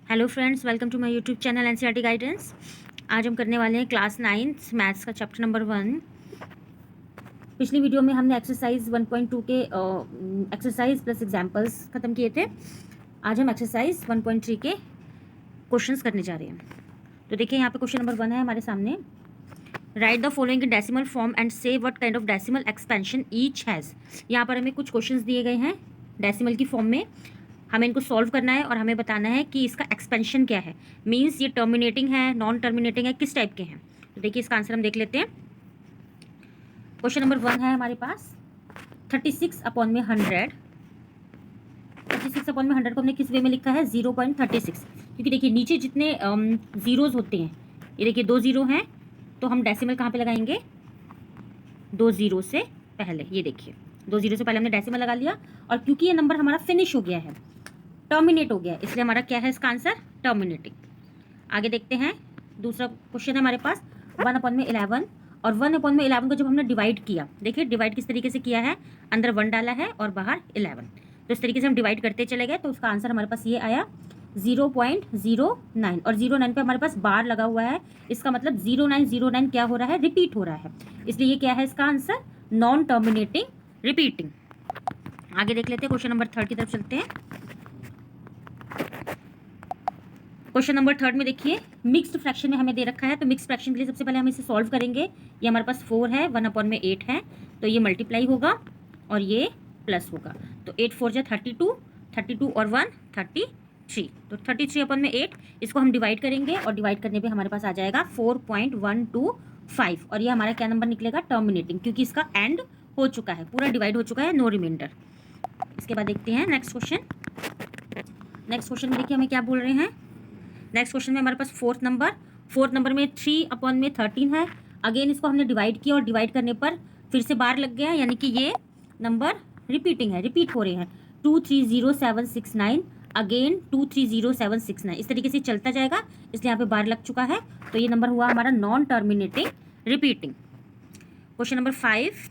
Hello friends, welcome to my YouTube channel NCERT guidance. आज हम करने वाले हैं क्लास 9 मैथ्स का चैप्टर नंबर 1। पिछली वीडियो में हमने एक्सरसाइज 1.2 के एक्सरसाइज प्लस एग्जांपल्स ख़त्म किए थे। आज हम एक्सरसाइज 1.3 के क्वेश्चंस करने जा रहे हैं। तो देखिए, यहाँ पे क्वेश्चन नंबर 1 है हमारे सामने। Write the following in decimal form and say what kind of decimal expansion each has. यहाँ पर हमें कुछ क्वेश्चंस दिए गए हैं डेसिमल की फॉर्म में। हमें इनको सॉल्व करना है और हमें बताना है कि इसका एक्सपेंशन क्या है। मींस ये टर्मिनेटिंग है, नॉन टर्मिनेटिंग है, किस टाइप के हैं। तो देखिए, इसका आंसर हम देख लेते हैं। क्वेश्चन नंबर 1 है हमारे पास 36/100। 36/100 को हमने किस वे में लिखा है? 0.36। क्योंकि देखिए, नीचे जितने ज़ीरोज़ होते हैं, ये देखिए 2 ज़ीरो हैं, तो हम डेसिमल कहाँ पे लगाएंगे? 2 ज़ीरो से पहले। ये देखिए, 2 ज़ीरो से पहले हमने डेसिमल लगा लिया। और क्योंकि ये नंबर हमारा फिनिश हो गया है, टर्मिनेट हो गया, इसलिए हमारा क्या है इसका आंसर? टर्मिनेटिंग। आगे देखते हैं, दूसरा क्वेश्चन है हमारे पास 1/11। और 1/11 को जब हमने डिवाइड किया, देखिए डिवाइड किस तरीके से किया है, अंदर 1 डाला है और बाहर 11। तो इस तरीके से हम डिवाइड करते चले गए, तो उसका आंसर हमारे पास ये आया 0.09। और 09 पे हमारे पास बार लगा हुआ है, इसका मतलब 0909 क्या हो रहा है? रिपीट हो रहा है। इसलिए ये क्या है इसका आंसर? Non terminating repeating. आगे देख लेते हैं, क्वेश्चन नंबर 3 की तरफ चलते हैं। क्वेश्चन नंबर 3 में देखिए, मिक्स्ड फ्रैक्शन में हमें दे रखा है। तो मिक्स्ड फ्रैक्शन के लिए सबसे पहले हम इसे सॉल्व करेंगे। ये हमारे पास 4 है, 1/8 है, तो ये मल्टीप्लाई होगा और ये प्लस होगा। तो 8 4 जा 32, 32 और 1 33। तो 33/8 इसको हम डिवाइड करेंगे और डिवाइड करने पे हमारे पास आ जाएगा 4.125। और ये हमारा क्या नंबर निकलेगा? टर्मिनेटिंग, क्योंकि इसका एंड हो चुका है, पूरा डिवाइड हो चुका है, नो रिमाइंडर। इसके बाद देखते हैं नेक्स्ट क्वेश्चन। नेक्स्ट क्वेश्चन में देखिए हमें क्या बोल रहे हैं। नेक्स्ट क्वेश्चन में हमारे पास फोर्थ नंबर में 3/13 है। अगेन इसको हमने डिवाइड किया और डिवाइड करने पर फिर से बार लग गया, यानी कि ये नंबर रिपीटिंग है, रिपीट हो रहे हैं। 230769, अगेन 230769, इस तरीके से चलता जाएगा, इसलिए यहाँ पे बार लग चुका है। तो ये नंबर हुआ हमारा non terminating repeating. Question number 5,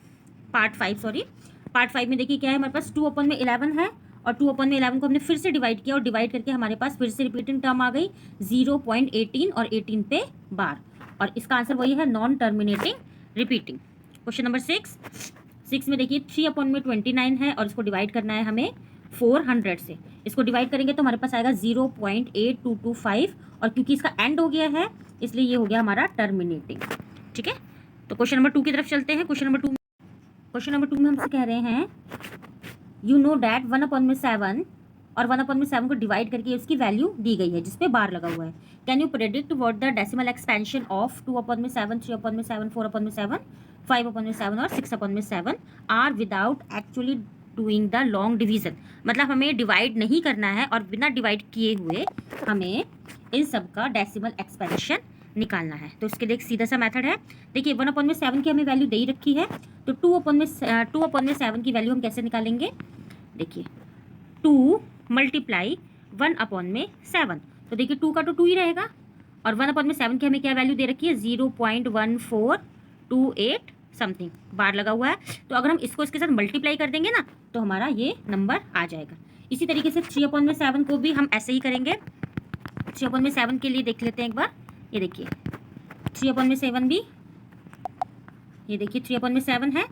part 5 में देखिए क्या है हमारे पास? 2/11 है और 2/11 को हमने फिर से डिवाइड किया और डिवाइड करके हमारे पास फिर से रिपीटिंग टर्म आ गई 0.18 और 18 पे बार। और इसका आंसर वही है, non terminating repeating. Question number 6 में देखिए 3/29 है और इसको डिवाइड करना है हमें 400 से। इसको डिवाइड करेंगे तो हमारे पास आएगा 0.8225। और क्योंकि इसका एंड हो गया है, इसलिए ये हो गया हमारा टर्मिनेटिंग। ठीक है, तो क्वेश्चन नंबर 2 की तरफ चलते हैं। क्वेश्चन नंबर 2 में हमसे कह रहे हैं, यू नो डैट 1/7 और 1/7 को डिवाइड करके उसकी वैल्यू दी गई है, जिसपे बार लगा हुआ है। Can you predict what the decimal expansion of 2/7, 3/7, 4/7, 5/7 और 6/7 are without actually doing the long division. मतलब हमें डिवाइड नहीं करना है और बिना डिवाइड किए हुए हमें इन सब का डेसिमल एक्सपेंशन निकालना है। तो उसके लिए एक सीधा सा मेथड है। देखिए 1/7 की हमें वैल्यू दे ही रखी है, तो 2/7 की वैल्यू हम कैसे निकालेंगे? देखिए 2 मल्टीप्लाई 1/7। तो देखिए 2 का तो 2 ही रहेगा, और 1/7 की हमें क्या वैल्यू दे रखी है? 0.1428 समथिंग बार लगा हुआ है। तो अगर हम इसको इसके साथ मल्टीप्लाई कर देंगे ना, तो हमारा ये नंबर आ जाएगा। इसी तरीके से 3/7 को भी हम ऐसे ही करेंगे। 3/7 के लिए देख लेते हैं एक बार। ये देखिए 3/7 भी, ये देखिए 3/7 है।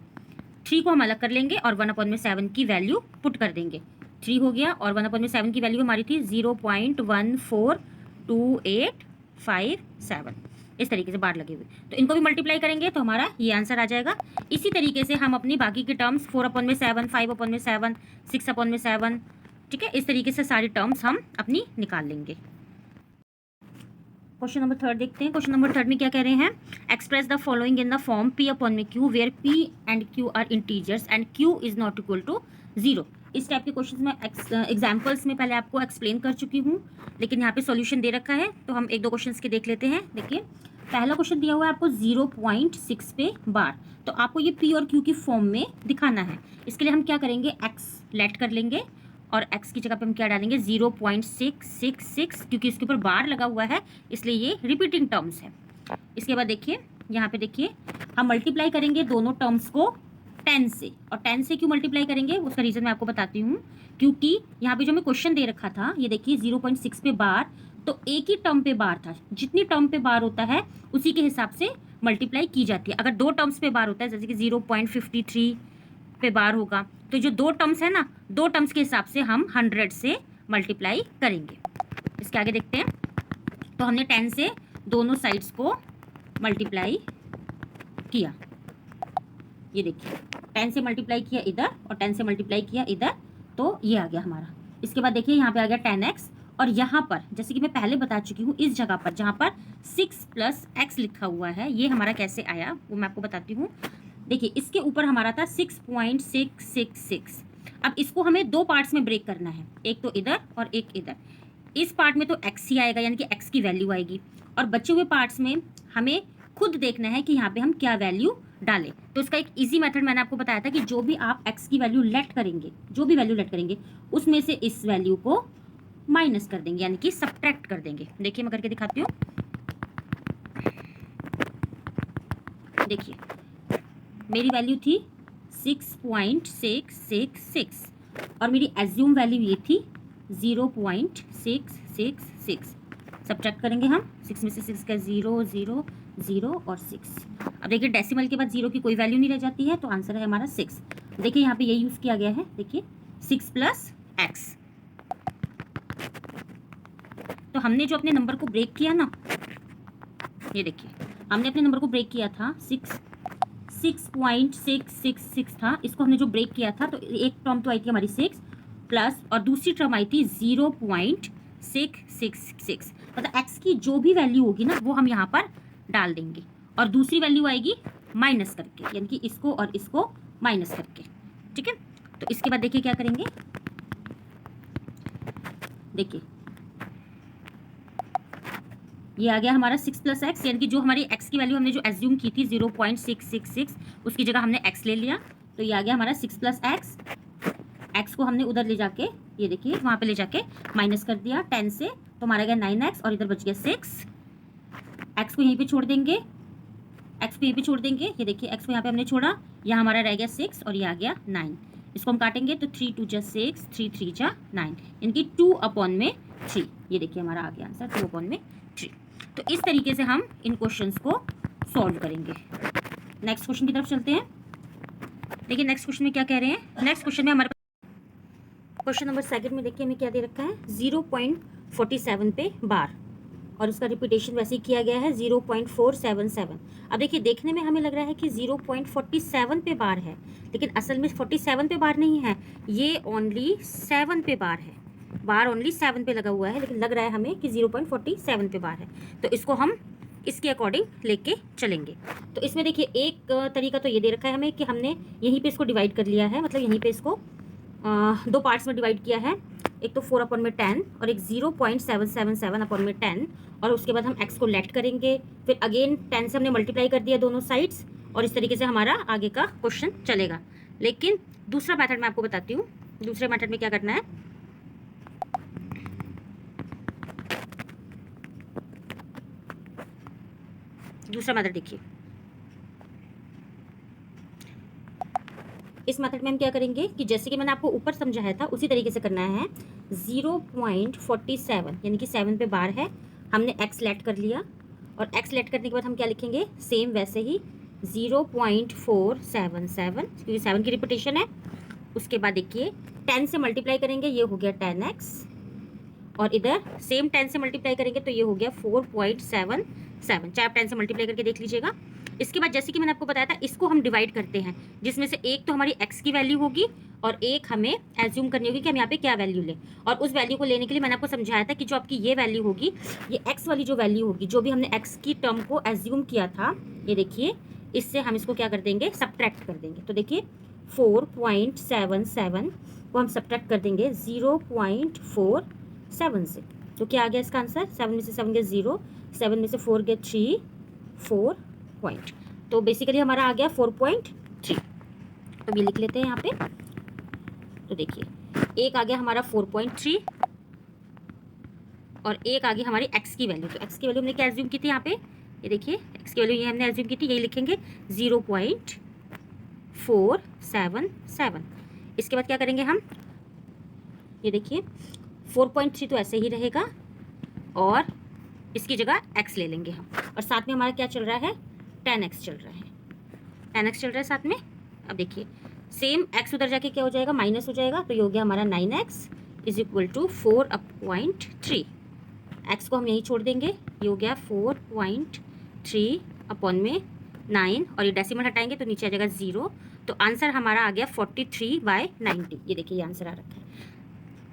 3 को हम अलग कर लेंगे और 1/7 की वैल्यू पुट कर देंगे। 3 हो गया और 1/7 की वैल्यू हमारी थी 0.142857। इस तरीके से बार लगे हुए, तो इनको भी मल्टीप्लाई करेंगे तो हमारा ये आंसर आ जाएगा। इसी तरीके से हम अपनी बाकी के टर्म्स 4/7, 5/7, 6/7, ठीक है, इस तरीके से सारी टर्म्स हम अपनी निकाल लेंगे। क्वेश्चन नंबर 3 देखते हैं। क्वेश्चन नंबर 3 में क्या कह रहे हैं? Express the following in the form P/Q where P and Q are integers and Q is not equal to 0। इस टाइप के क्वेश्चन में एग्जाम्पल्स में पहले आपको एक्सप्लेन कर चुकी हूँ, लेकिन यहाँ पे सॉल्यूशन दे रखा है, तो हम एक दो क्वेश्चन के देख लेते हैं। देखिए पहला क्वेश्चन दिया हुआ है आपको 0.6 पे बार, तो आपको ये P और Q की फॉर्म में दिखाना है। इसके लिए हम क्या करेंगे? एक्स लेट कर लेंगे और x की जगह पे हम क्या डालेंगे? 0.666, क्योंकि इसके ऊपर बार लगा हुआ है, इसलिए ये रिपीटिंग टर्म्स है। इसके बाद देखिए यहाँ पे देखिए हम मल्टीप्लाई करेंगे दोनों टर्म्स को 10 से। और 10 से क्यों मल्टीप्लाई करेंगे उसका रीज़न मैं आपको बताती हूँ। क्योंकि यहाँ पे जो हमें क्वेश्चन दे रखा था, ये देखिए 0.6 पे बार, तो एक ही टर्म पे बार था, जितनी टर्म पे बार होता है उसी के हिसाब से मल्टीप्लाई की जाती है। अगर 2 टर्म्स पे बार होता है, जैसे कि 0.53 पे बार होगा, तो जो 2 टर्म्स है ना, 2 टर्म्स के हिसाब से हम 100 से मल्टीप्लाई करेंगे। इसके आगे देखते हैं। तो हमने 10 से दोनों साइड्स को मल्टीप्लाई किया, ये देखिए 10 से मल्टीप्लाई किया इधर और 10 से मल्टीप्लाई किया इधर, तो ये आ गया हमारा। इसके बाद देखिए यहाँ पे आ गया 10x, और यहाँ पर जैसे कि मैं पहले बता चुकी हूँ, इस जगह पर जहाँ पर 6 + x लिखा हुआ है, ये हमारा कैसे आया वो मैं आपको बताती हूँ। देखिए इसके ऊपर हमारा था 6.666। अब इसको हमें 2 पार्ट्स में ब्रेक करना है, एक तो इधर और एक इधर। इस पार्ट में तो x ही आएगा, यानी कि x की वैल्यू आएगी, और बचे हुए पार्ट्स में हमें खुद देखना है कि यहाँ पे हम क्या वैल्यू डालें। तो इसका एक इजी मेथड मैंने आपको बताया था कि जो भी आप x की वैल्यू लेट करेंगे, जो भी वैल्यू लेट करेंगे, उसमें से इस वैल्यू को माइनस कर देंगे, यानी कि सब्ट्रैक्ट कर देंगे। देखिए मैं करके दिखाती हूँ। देखिए मेरी वैल्यू थी 6.666 और मेरी एज्यूम वैल्यू ये थी 0.666। सब्ट्रैक्ट करेंगे हम, 6 में से 6 का 0 0 0 और 6। अब देखिए डेसिमल के बाद 0 की कोई वैल्यू नहीं रह जाती है, तो आंसर है हमारा 6। देखिए यहाँ पे ये यूज़ किया गया है, देखिए 6 + x। तो हमने जो अपने नंबर को ब्रेक किया ना, ये देखिए हमने अपने नंबर को ब्रेक किया था, 6.666 था, इसको हमने जो ब्रेक किया था, तो एक टर्म तो आई थी हमारी 6 प्लस और दूसरी टर्म आई थी 0.666। मतलब x की जो भी वैल्यू होगी ना वो हम यहाँ पर डाल देंगे, और दूसरी वैल्यू आएगी माइनस करके, यानी कि इसको और इसको माइनस करके। ठीक है, तो इसके बाद देखिए क्या करेंगे। देखिए ये आ गया हमारा 6 + x, यानी कि जो हमारी x की वैल्यू हमने जो एज्यूम की थी 0.666, उसकी जगह हमने x ले लिया, तो ये आ गया हमारा 6 + x। x को हमने उधर ले जाके, ये देखिए वहाँ पे ले जाके माइनस कर दिया 10 से, तो हमारा गया 9x और इधर बच गया 6। x को यहीं पे छोड़ देंगे, x को यहीं पे छोड़ देंगे, ये देखिए x को यहाँ पे हमने छोड़ा, यहाँ हमारा रह गया 6 और ये आ गया 9। इसको हम काटेंगे तो 3 × 2 = 6, 3 × 3 = 9, इनकी 2/3। ये देखिए हमारा आ गया आंसर 2/3। तो इस तरीके से हम इन क्वेश्चंस को सॉल्व करेंगे। नेक्स्ट क्वेश्चन की तरफ चलते हैं। देखिए नेक्स्ट क्वेश्चन में क्या कह रहे हैं। नेक्स्ट क्वेश्चन में हमारे क्वेश्चन नंबर 2 में देखिए हमें क्या दे रखा है, 0.47 पे बार, और उसका रिपीटेशन वैसे ही किया गया है 0.477। अब देखिए देखने में हमें लग रहा है कि 0.47 पे बार है, लेकिन असल में 47 पे बार नहीं है, ये ओनली 7 पे बार है। बार ओनली 7 पे लगा हुआ है, लेकिन लग रहा है हमें कि 0.47 पे बार है, तो इसको हम इसके अकॉर्डिंग लेके चलेंगे। तो इसमें देखिए एक तरीका तो ये दे रखा है हमें कि हमने यहीं पे इसको डिवाइड कर लिया है, मतलब यहीं पे इसको 2 पार्ट्स में डिवाइड किया है, एक तो 4/10 और एक 0.777/10, और उसके बाद हम x को लेट करेंगे, फिर अगेन 10 से हमने मल्टीप्लाई कर दिया दोनों साइड्स, और इस तरीके से हमारा आगे का क्वेश्चन चलेगा। लेकिन दूसरा मेथड मैं आपको बताती हूँ, दूसरे मेथड में क्या करना है। दूसरा मेथड देखिए, इस मेथड में हम क्या करेंगे कि जैसे कि मैंने आपको ऊपर समझाया था उसी तरीके से करना है। 0.47 यानी कि 7 पे बार है, हमने x लेट कर लिया, और x लेट करने के बाद हम क्या लिखेंगे, सेम वैसे ही 0.477, क्योंकि 7 की रिपीटेशन है। उसके बाद देखिए 10 से मल्टीप्लाई करेंगे, ये हो गया 10x, और इधर सेम 10 से मल्टीप्लाई करेंगे तो ये हो गया 4.77। चाहे आप 10 से मल्टीप्लाई करके देख लीजिएगा। इसके बाद जैसे कि मैंने आपको बताया था, इसको हम डिवाइड करते हैं, जिसमें से एक तो हमारी x की वैल्यू होगी और एक हमें एज्यूम करनी होगी कि हम यहाँ पे क्या वैल्यू लें। और उस वैल्यू को लेने के लिए मैंने आपको समझाया था कि जो आपकी ये वैल्यू होगी, ये x वाली जो वैल्यू होगी, जो भी हमने x की टर्म को एज्यूम किया था, ये देखिए इससे हम इसको क्या कर देंगे, सब्ट्रैक्ट कर देंगे। तो देखिए 4.77 को हम सब्ट्रैक्ट कर देंगे 0.47 से, तो क्या आ गया इसका आंसर, 7 में से 7 गया 0, 7 में से 4 गया 3, 4 पॉइंट, तो बेसिकली हमारा आ गया 4.3। तो ये लिख लेते हैं यहाँ पे। तो देखिए एक आ गया हमारा 4.3 और एक आ गई हमारी x की वैल्यू। तो x की वैल्यू हमने क्या एज्यूम की थी यहाँ पे, ये देखिए x की वैल्यू ये हमने एज्यूम की थी, यही लिखेंगे 0.477। इसके बाद क्या करेंगे हम, ये देखिए 4.3 तो ऐसे ही रहेगा, और इसकी जगह x ले लेंगे हम, और साथ में हमारा क्या चल रहा है, 10x चल रहा है, 10x चल रहा है साथ में। अब देखिए सेम x उधर जाके क्या हो जाएगा, माइनस हो जाएगा, तो ये हो गया हमारा 9x is equal to 4/3। x को हम यहीं छोड़ देंगे, ये हो गया 4/3 अपॉन में 9, और ये डेसिमल हटाएंगे तो नीचे आ जाएगा 0। तो आंसर हमारा आ गया 43/90। ये देखिए ये आंसर आ रखा है।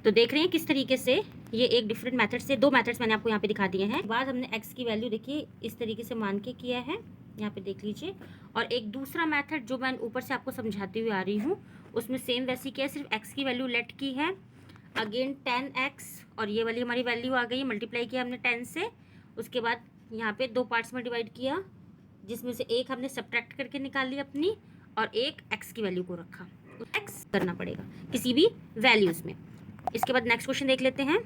तो देख रहे हैं किस तरीके से ये एक डिफरेंट मेथड से, दो मेथड्स मैंने आपको यहाँ पे दिखा दिए हैं। बाद हमने x की वैल्यू देखिए इस तरीके से मान के किया है, यहाँ पे देख लीजिए। और एक दूसरा मेथड जो मैं ऊपर से आपको समझाती हुई आ रही हूँ, उसमें सेम वैसी किया है, सिर्फ x की वैल्यू लेट की है, अगेन 10x, और ये वाली हमारी वैल्यू आ गई, मल्टीप्लाई किया हमने 10 से। उसके बाद यहाँ पे दो पार्ट्स में डिवाइड किया, जिसमें से एक हमने सब्ट्रैक्ट करके निकाल ली अपनी, और एक x की वैल्यू को रखा। x करना पड़ेगा किसी भी वैल्यूज़ में। इसके बाद नेक्स्ट क्वेश्चन देख लेते हैं,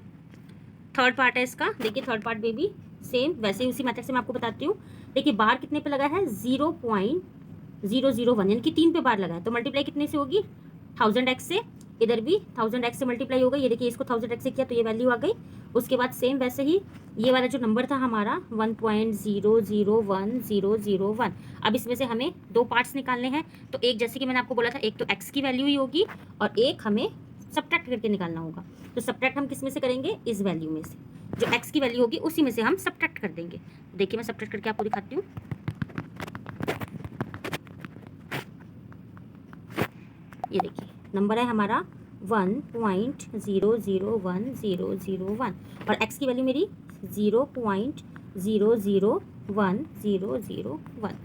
थर्ड पार्ट है इसका। देखिए थर्ड पार्ट में भी सेम वैसे ही उसी मेथड से मैं आपको बताती हूँ। देखिए बार कितने पे लगा है, 0.001, यानी कि 3 पे बार लगा है, तो मल्टीप्लाई कितने से होगी, 1000x से। इधर भी 1000x से मल्टीप्लाई हो गई, ये देखिए इसको 1000x से किया तो ये वैल्यू आ गई। उसके बाद सेम वैसे ही ये वाला जो नंबर था हमारा 1.001001, अब इसमें से हमें दो पार्ट्स निकालने हैं। तो एक जैसे कि मैंने आपको बोला था, एक तो x की वैल्यू ही होगी और एक हमें सब्ट्रैक्ट करके निकालना होगा। तो सब्ट्रैक्ट हम किस में से करेंगे, इस वैल्यू में से, जो x की वैल्यू होगी उसी में से हम सब्ट्रैक्ट कर देंगे। देखिए मैं सब्ट्रैक्ट करके आपको दिखाती हूँ। ये देखिए नंबर है हमारा 1.001001, और x की वैल्यू मेरी 0.001001।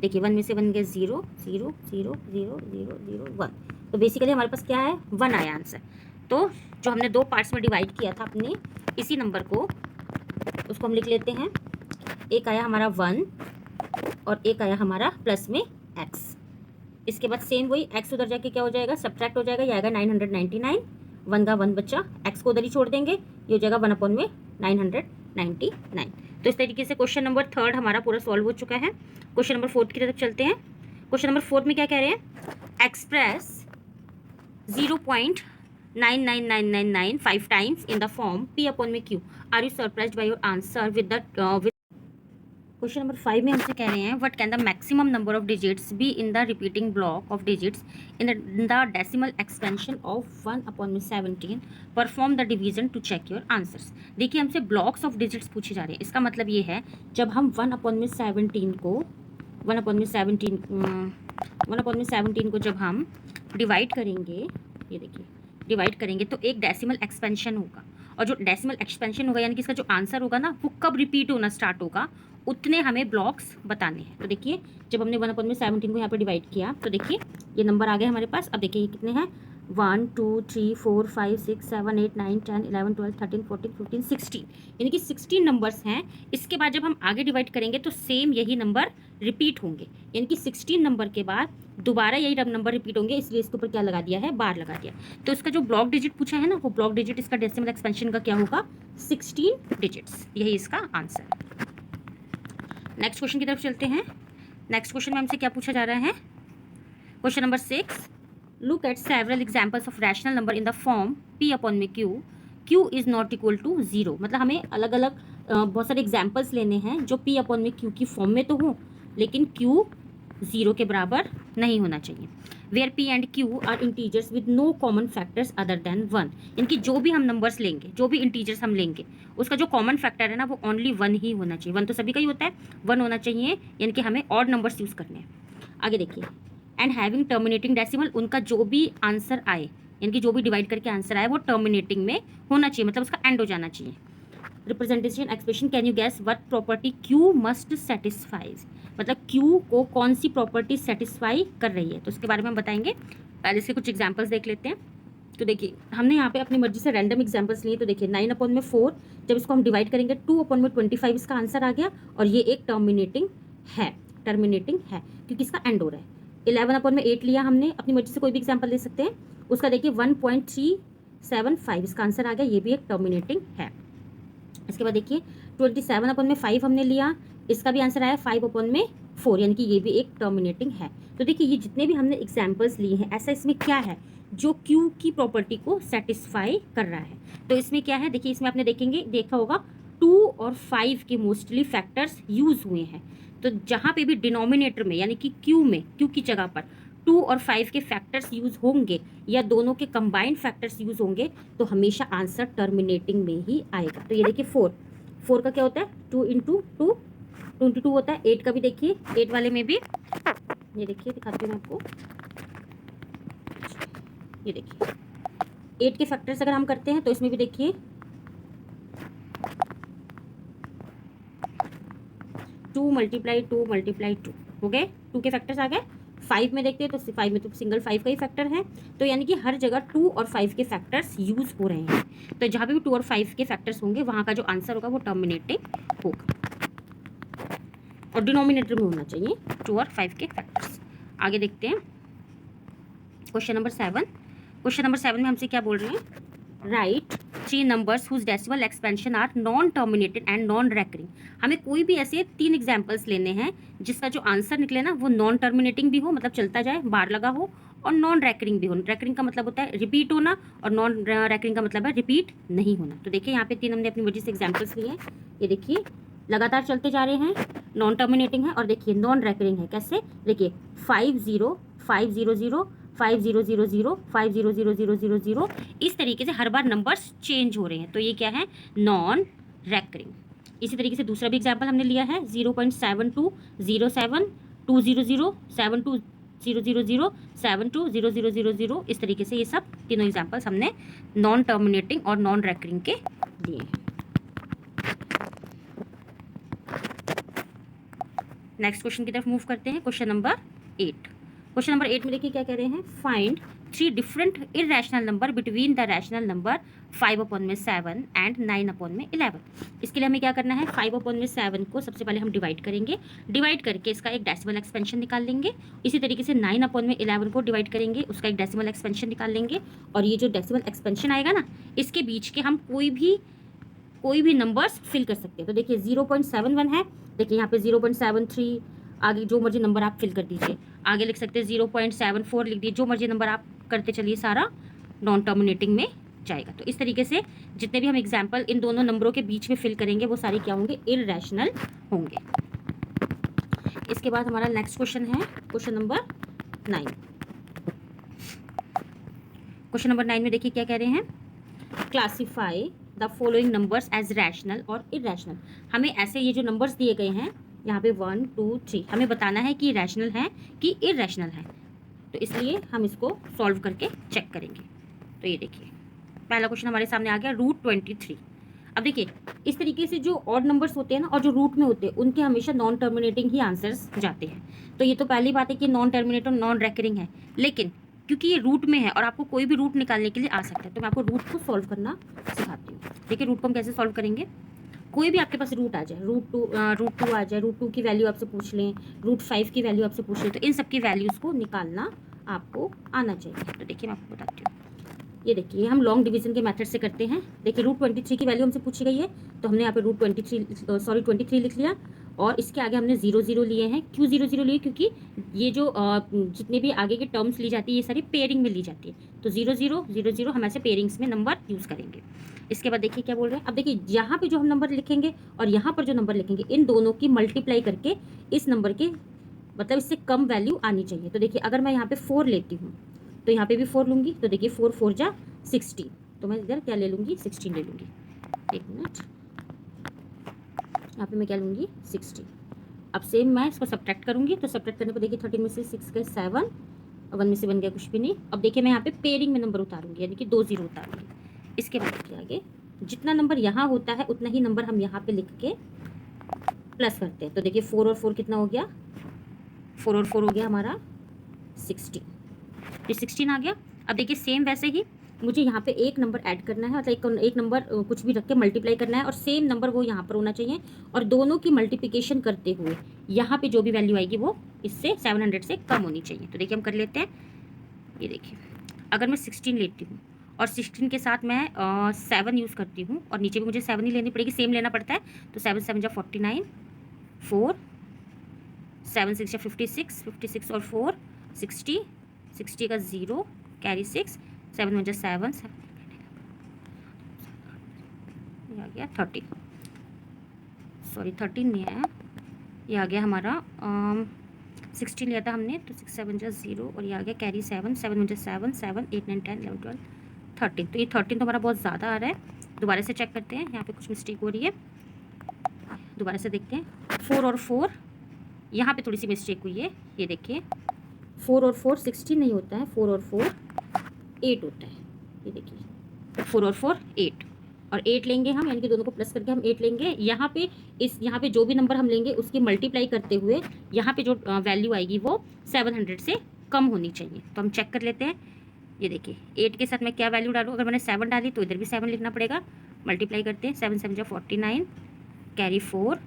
देखिए 1 में से 1 गया 0, 0, 0, 0, 0, 0, 1। तो बेसिकली हमारे पास क्या है, 1 आया आंसर। तो जो हमने दो पार्ट्स में डिवाइड किया था अपने इसी नंबर को, उसको हम लिख लेते हैं। एक आया हमारा 1 और एक आया हमारा प्लस में x। इसके बाद सेम वही x उधर जाके क्या हो जाएगा, सब्ट्रैक्ट हो जाएगा, ये आएगा 999, 1 का 1 बच्चा, x को उधर ही छोड़ देंगे, ये हो जाएगा 1 अपॉन में 999। तो इस तरीके से क्वेश्चन नंबर थर्ड हमारा पूरा सॉल्व हो चुका है। क्वेश्चन नंबर फोर्थ की तरफ चलते हैं। क्वेश्चन नंबर फोर्थ में क्या कह रहे हैं, express 0.99999 times in the form p upon में q। Are you surprised by your answer with the question number 5 में हमसे कह रहे हैं, what can the maximum number of digits be in the repeating block of digits in the decimal expansion of 1 upon में 17, perform the division to check your answers. देखिए हमसे blocks of digits पूछे जा रहे हैं। इसका मतलब ये है, जब हम 1 अपॉन में 17 को जब हम डिवाइड करेंगे, ये देखिए डिवाइड करेंगे तो एक डेसिमल एक्सपेंशन होगा, और जो डेसिमल एक्सपेंशन होगा यानी कि इसका जो आंसर होगा ना, वो कब रिपीट होना स्टार्ट होगा, उतने हमें ब्लॉक्स बताने हैं। तो देखिए जब हमने 1 अपॉन में 17 को यहाँ पे डिवाइड किया तो देखिए ये नंबर आ गए हमारे पास। अब देखिए ये कितने हैं, 1 2 3 4 5 6 7 8 9 10 11 12 13 14 15 16, यानी कि 16 नंबर्स हैं। इसके बाद जब हम आगे डिवाइड करेंगे तो सेम यही नंबर रिपीट होंगे, यानी कि 16 नंबर के बाद दोबारा यही नंबर रिपीट होंगे, इसलिए इसके ऊपर क्या लगा दिया है, बार लगा दिया। तो इसका जो ब्लॉक डिजिट पूछा है ना, वो ब्लॉक डिजिट इसका डेसिमल एक्सपेंशन का क्या होगा, 16 डिजिट्स, यही इसका आंसर। नेक्स्ट क्वेश्चन की तरफ चलते हैं। नेक्स्ट क्वेश्चन में हमसे क्या पूछा जा रहा है, question number 6, look at several examples of rational number in the form p upon में q, q is not equal to 0। मतलब हमें अलग अलग बहुत सारे एग्जाम्पल्स लेने हैं जो p अपॉन में q की फॉर्म में तो हों, लेकिन q 0 के बराबर नहीं होना चाहिए। Where p and q are integers with no common factors other than 1, यानी कि जो भी हम नंबर्स लेंगे, जो भी इंटीजर्स हम लेंगे, उसका जो कॉमन फैक्टर है ना, वो ओनली 1 ही होना चाहिए। 1 तो सभी का ही होता है, 1 होना चाहिए, यानी कि हमें ऑड नंबर्स यूज़ करने हैं। आगे देखिए, एंड हैविंग टर्मिनेटिंग डेसिमल, उनका जो भी आंसर आए, यानी कि जो भी डिवाइड करके आंसर आए, वो टर्मिनेटिंग में होना चाहिए, मतलब उसका एंड हो जाना चाहिए। Representation expression, can you gas what property Q must satisfies, मतलब Q को कौन सी प्रॉपर्टी सेटिस्फाई कर रही है, तो उसके बारे में हम बताएंगे। पहले इसके कुछ एग्जांपल्स देख लेते हैं। तो देखिए हमने यहाँ पे अपनी मर्जी से रैंडम एग्जांपल्स लिए। तो देखिए 9 अपॉन में 4, जब इसको हम डिवाइड करेंगे 2 अपॉन में 25 इसका आंसर आ गया, और ये एक टर्मिनेटिंग है क्योंकि इसका एंड हो रहा है। 11 अपॉन में 8 लिया हमने, अपनी मर्जी से कोई भी एग्जाम्पल ले सकते हैं। उसका देखिए 1.375 इसका आंसर आ गया, ये भी एक टर्मिनेटिंग है। इसके बाद देखिए 27 अपॉन में 5 हमने लिया, इसका भी आंसर आया 5 अपॉन में 4, यानी कि ये भी एक टर्मिनेटिंग है। तो देखिए ये जितने भी हमने एग्जाम्पल्स लिए हैं, ऐसा इसमें क्या है जो क्यू की प्रॉपर्टी को सेटिस्फाई कर रहा है। तो इसमें क्या है, देखिए इसमें आपने देखा होगा 2 और 5 के मोस्टली फैक्टर्स यूज हुए हैं। तो जहाँ पे भी डिनोमिनेटर में यानी कि क्यू की जगह पर 2 और 5 के फैक्टर्स यूज होंगे या दोनों के कंबाइंड फैक्टर्स यूज होंगे तो हमेशा आंसर टर्मिनेटिंग में ही आएगा। तो ये देखिए 4 का क्या होता है, 2 इंटू 2, 22 होता है। 8 का भी देखिए, 8 वाले में भी ये देखिए, दिखाती हूँ मैं आपको, ये देखिए 8 के फैक्टर्स अगर हम करते हैं तो इसमें भी देखिए 2 मल्टीप्लाई 2 मल्टीप्लाई 2 हो गए, 2 के फैक्टर्स आ गए। 5 में देखते हैं तो 5 में तो सिंगल 5 का ही फैक्टर है, तो यानी कि हर जगह 2 और 5 के फैक्टर्स यूज हो रहे हैं। तो जहाँ पे भी 2 और 5 के फैक्टर्स होंगे वहाँ का जो आंसर होगा वो टर्मिनेटिंग होगा और डिनोमिनेटर में होना चाहिए 2 और 5 के फैक्टर्स। आगे देखते हैं क्वेश्चन नंबर 7। क्वेश्चन नंबर 7 में हमसे क्या बोल रहे हैं, write 3 numbers whose decimal expansion are non terminated and non recurring. हमें कोई भी ऐसे 3 एग्जाम्पल्स लेने हैं जिसका जो आंसर निकले ना वो नॉन टर्मिनेटिंग भी हो, मतलब चलता जाए, बार लगा हो, और नॉन रेकरिंग भी हो। रेकरिंग का मतलब होता है रिपीट होना और नॉन रेकरिंग का मतलब है रिपीट नहीं होना। तो देखिए यहाँ पे 3 हमने अपनी मर्जी से एग्जाम्पल्स लिए हैं। ये देखिए लगातार चलते जा रहे हैं, नॉन टर्मिनेटिंग है, और देखिए नॉन रेकरिंग है। कैसे, देखिए 5 0 5 0 0 5 0 0 0 5 0 0 0 0 0, इस तरीके से हर बार नंबर्स चेंज हो रहे हैं, तो ये क्या है, नॉन रेकरिंग। इसी तरीके से दूसरा भी एग्जाम्पल हमने लिया है 0.7207 200 72 000 72 0000। इस तरीके से ये सब तीनों एग्जाम्पल्स हमने नॉन टर्मिनेटिंग और नॉन रेकरिंग के दिए हैं। नेक्स्ट क्वेश्चन की तरफ मूव करते हैं, क्वेश्चन नंबर 8। क्वेश्चन नंबर 8 में देखिए क्या कह रहे हैं, find 3 different irrational number between the rational number 5/7 and 9/11। इसके लिए हमें क्या करना है, 5/7 को सबसे पहले हम डिवाइड करेंगे, डिवाइड करके इसका एक डेसिमल एक्सपेंशन निकाल लेंगे। इसी तरीके से 9/11 को डिवाइड करेंगे, उसका एक डेसिमल एक्सपेंशन निकाल लेंगे। और ये जो डेसिमल एक्सपेंशन आएगा ना, इसके बीच के हम कोई भी नंबर्स फिल कर सकते हैं। तो देखिए 0.71 है, देखिए यहाँ पे 0.73, आगे जो मर्जी नंबर आप फिल कर दीजिए। आगे लिख सकते हैं 0.74 लिख दिए, जो मर्जी नंबर आप करते चलिए, सारा नॉन टर्मिनेटिंग में जाएगा। तो इस तरीके से जितने भी हम एग्जाम्पल इन दोनों नंबरों के बीच में फिल करेंगे वो सारे क्या होंगे, इररेशनल होंगे। इसके बाद हमारा नेक्स्ट क्वेश्चन है क्वेश्चन नंबर 9। क्वेश्चन नंबर 9 में देखिए क्या कह रहे हैं, classify the following numbers as rational और इरेशनल। हमें ऐसे ये जो नंबर्स दिए गए हैं यहाँ पे 1 2 3, हमें बताना है कि रैशनल है कि इरेशनल है। तो इसलिए हम इसको सॉल्व करके चेक करेंगे। तो ये देखिए पहला क्वेश्चन हमारे सामने आ गया, √23। अब देखिए इस तरीके से जो ऑड नंबर्स होते हैं ना और जो रूट में होते हैं उनके हमेशा नॉन टर्मिनेटिंग ही आंसर्स जाते हैं। तो ये तो पहली बात है कि नॉन टर्मिनेट और नॉन रेकरिंग है, लेकिन क्योंकि ये रूट में है और आपको कोई भी रूट निकालने के लिए आ सकता है, तो मैं आपको रूट को सॉल्व करना सिखाती हूँ। देखिए रूट को हम कैसे सॉल्व करेंगे, कोई भी आपके पास रूट आ जाए, √2 आ जाए, √2 की वैल्यू आपसे पूछ लें, √5 की वैल्यू आपसे पूछ लें, तो इन सब की वैल्यूज़ को निकालना आपको आना चाहिए। तो देखिए मैं आपको बताती हूँ, ये देखिए हम लॉन्ग डिवीजन के मेथड से करते हैं। देखिए √23 की वैल्यू हमसे पूछी गई है, तो हमने यहाँ पे √23 लिख लिया, और इसके आगे हमने 0 0 लिए हैं। क्यों 0 0 लिए, क्योंकि ये जो जितने भी आगे की टर्म्स ली जाती है ये सारी पेयरिंग में ली जाती है, तो 0 0 0 0 हम ऐसे पेयरिंग्स में नंबर यूज़ करेंगे। इसके बाद देखिए क्या बोल रहे हैं, अब देखिए यहाँ पे जो हम नंबर लिखेंगे और यहाँ पर जो नंबर लिखेंगे, इन दोनों की मल्टीप्लाई करके इस नंबर के मतलब इससे कम वैल्यू आनी चाहिए। तो देखिए अगर मैं यहाँ पे 4 लेती हूँ तो यहाँ पे भी 4 लूँगी, तो देखिए 4 4 जा 16, तो मैं इधर क्या ले लूँगी, 16 ले लूँगी। एक मिनट, यहाँ पे मैं क्या लूँगी, 16। अब सेम मैं इसको सब्ट्रैक्ट करूँगी, तो सब्ट्रैक्ट करने पर देखिए 13 में से 6 गए 7, और 1 में से बन गया कुछ भी नहीं। अब देखिए मैं यहाँ पे पेयरिंग में नंबर उतारूँगी, यानी कि 2 0 उतारूँगी। इसके बाद देखिए आगे जितना नंबर यहाँ होता है उतना ही नंबर हम यहाँ पे लिख के प्लस करते हैं। तो देखिए 4 और 4 कितना हो गया, 4 और 4 हो गया हमारा 16, ये 16 आ गया। अब देखिए सेम वैसे ही मुझे यहाँ पे एक नंबर ऐड करना है, मतलब एक नंबर कुछ भी रख के मल्टीप्लाई करना है, और सेम नंबर वो यहाँ पर होना चाहिए, और दोनों की मल्टीप्लिकेशन करते हुए यहाँ पे जो भी वैल्यू आएगी वो इससे 700 से कम होनी चाहिए। तो देखिए हम कर लेते हैं, ये देखिए अगर मैं 16 लेती हूँ और 16 के साथ मैं 7 यूज़ करती हूँ, और नीचे भी मुझे 7 ही लेनी पड़ेगी, सेम लेना पड़ता है, तो 7 7 जा 49, 4 7 6 जा 56, 56 और 4 60, 60 का 0, कैरी 6, 7 1 7, ये आ गया 30, सॉरी 13 नहीं आया, ये आ गया हमारा 16 लिया था हमने, तो 6 7 0 और ये आ गया कैरी 7, 7 1 7, 7 8 9 10 11 12 13। तो ये 13 तो हमारा बहुत ज़्यादा आ रहा है। दोबारा से चेक करते हैं, यहाँ पे कुछ मिस्टेक हो रही है, दोबारा से देखते हैं। 4 और 4 यहाँ पे थोड़ी सी मिस्टेक हुई है, ये देखिए 4 और 4 16 नहीं होता है, 4 और 4 8 होता है, ये देखिए 4 और 4 8 और 8 लेंगे हम, यानी कि दोनों को प्लस करके हम 8 लेंगे। यहाँ पे जो भी नंबर हम लेंगे उसकी मल्टीप्लाई करते हुए यहाँ पे जो वैल्यू आएगी वो 700 से कम होनी चाहिए। तो हम चेक कर लेते हैं, ये देखिए 8 के साथ मैं क्या वैल्यू डालूँ, अगर मैंने 7 डाली तो इधर भी 7 लिखना पड़ेगा। मल्टीप्लाई करते हैं, 7 7 49, कैरी 4,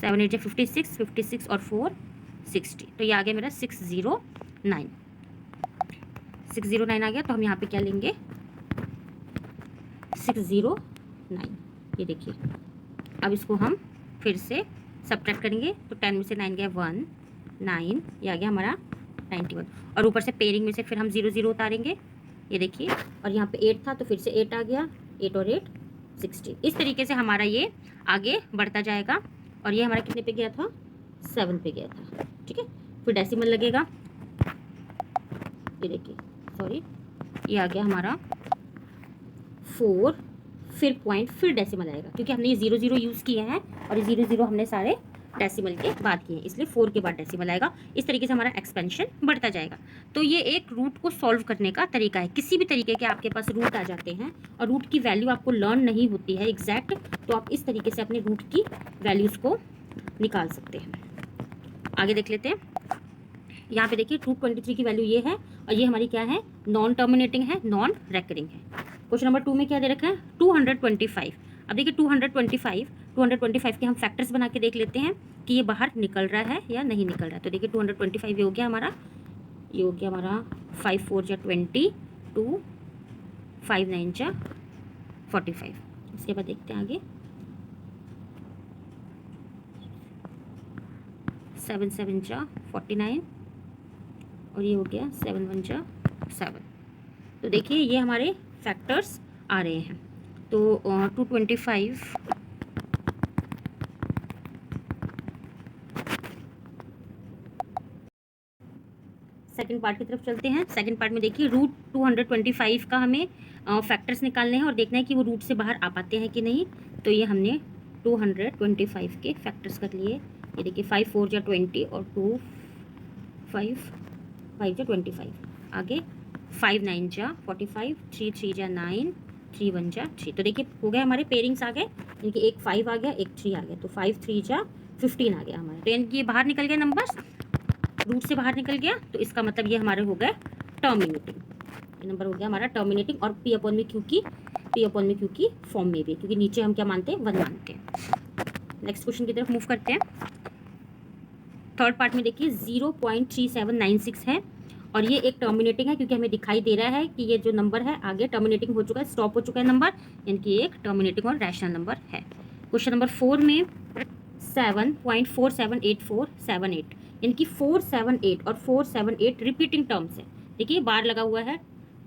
7 8 56, 56 और 4 60, तो ये आ गया मेरा 609, 609 आ गया। तो हम यहाँ पे क्या लेंगे, 609, ये देखिए। अब इसको हम फिर से सब्ट्रैक्ट करेंगे, तो 10 में से 9 गया 1 9, ये आ गया हमारा 91, और ऊपर से पेयरिंग में से फिर हम 0 0 उतारेंगे, ये देखिए। और यहाँ पे 8 था तो फिर से 8 आ गया, 8 और 8 60। इस तरीके से हमारा ये आगे बढ़ता जाएगा, और ये हमारा कितने पे गया था, 7 पे गया था, ठीक है। फिर डेसिमल लगेगा, ये देखिए, सॉरी ये आ गया हमारा 4, फिर पॉइंट, फिर डेसिमल आएगा, क्योंकि हमने ये 0 0 यूज़ किए हैं और ये 0 0 हमने सारे डेसिमल के बाद किए हैं, इसलिए 4 के बाद डेसिमल आएगा। इस तरीके से हमारा एक्सपेंशन बढ़ता जाएगा। तो ये एक रूट को सॉल्व करने का तरीका है। किसी भी तरीके के आपके पास रूट आ जाते हैं और रूट की वैल्यू आपको लर्न नहीं होती है एग्जैक्ट, तो आप इस तरीके से अपने रूट की वैल्यूज़ को निकाल सकते हैं। आगे देख लेते हैं, यहाँ पे देखिए 223 की वैल्यू ये है, और ये हमारी क्या है, नॉन टर्मिनेटिंग है, नॉन रेकरिंग है। क्वेश्चन नंबर 2 में क्या दे रखा है, 225। अब देखिए 225 के हम फैक्टर्स बना के देख लेते हैं कि ये बाहर निकल रहा है या नहीं निकल रहा है। तो देखिए 225 ये हो गया हमारा, ये हो गया हमारा 5 4 जा 20, 2 5 9 जा 45। इसके बाद देखते हैं आगे, 7 7 जा 49, और ये हो गया 7 1 जा 7। तो देखिए ये हमारे फैक्टर्स आ रहे हैं। तो 225 सेकंड पार्ट की तरफ चलते हैं। सेकंड पार्ट में देखिए रूट 225 का हमें फैक्टर्स निकालने हैं और देखना है कि वो रूट से बाहर आ पाते हैं कि नहीं। तो ये हमने 225 के फैक्टर्स कर लिए। ये देखिए 5 4 जा 20 और 2 5 5 जा 25। आगे 5 9 जा 45, 3 3 जा 9, 3 1 जा 3। तो देखिए हो गए हमारे पेयरिंग्स आ गए, इनके एक 5 आ गया, एक 3 आ गया, तो 5 3 जा 15 आ गया हमारा। तो इनकी बाहर निकल गए नंबर्स, रूट से बाहर निकल गया, तो इसका मतलब ये हमारे हो गए टर्मिनेटिंग। ये नंबर हो गया हमारा टर्मिनेटिंग, और P अपॉन में क्योंकि फॉर्म में भी, क्योंकि नीचे हम क्या मानते हैं, 1 मानते हैं। नेक्स्ट क्वेश्चन की तरफ मूव करते हैं। थर्ड पार्ट में देखिए 0.3796 है, और ये एक टर्मिनेटिंग है, क्योंकि हमें दिखाई दे रहा है कि ये जो नंबर है आगे टर्मिनेटिंग हो चुका है, स्टॉप हो चुका है नंबर, यानी कि एक टर्मिनेटिंग और रैशनल नंबर है। क्वेश्चन नंबर 4 में 7.478478, यानी कि 478 और 478 रिपीटिंग टर्म्स है। देखिए बार लगा हुआ है,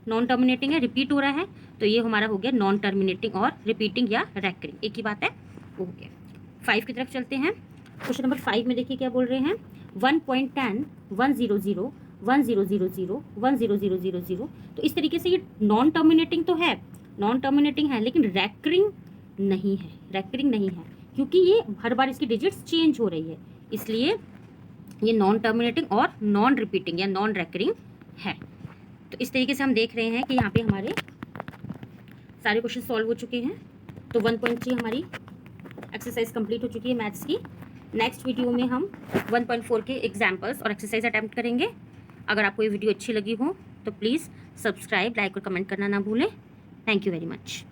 नॉन टर्मिनेटिंग है, रिपीट हो रहा है, तो ये हमारा हो गया नॉन टर्मिनेटिंग और रिपीटिंग या रैकरिंग, एक ही बात है, वो हो गया। 5 की तरफ चलते हैं। क्वेश्चन नंबर 5 में देखिए क्या बोल रहे हैं, 1.10 100 1000 100000। तो इस तरीके से ये नॉन टर्मिनेटिंग है, लेकिन रैकरिंग नहीं है, क्योंकि ये हर बार इसकी डिजिट्स चेंज हो रही है, इसलिए ये नॉन टर्मिनेटिंग और नॉन रिपीटिंग या नॉन रैकरिंग है। तो इस तरीके से हम देख रहे हैं कि यहाँ पे हमारे सारे क्वेश्चन सॉल्व हो चुके हैं। तो 1.3 हमारी एक्सरसाइज कंप्लीट हो चुकी है मैथ्स की। नेक्स्ट वीडियो में हम 1.4 के एग्जाम्पल्स और एक्सरसाइज अटैम्प्ट करेंगे। अगर आपको ये वीडियो अच्छी लगी हो तो प्लीज़ सब्सक्राइब, लाइक और कमेंट करना ना भूलें। Thank you very much.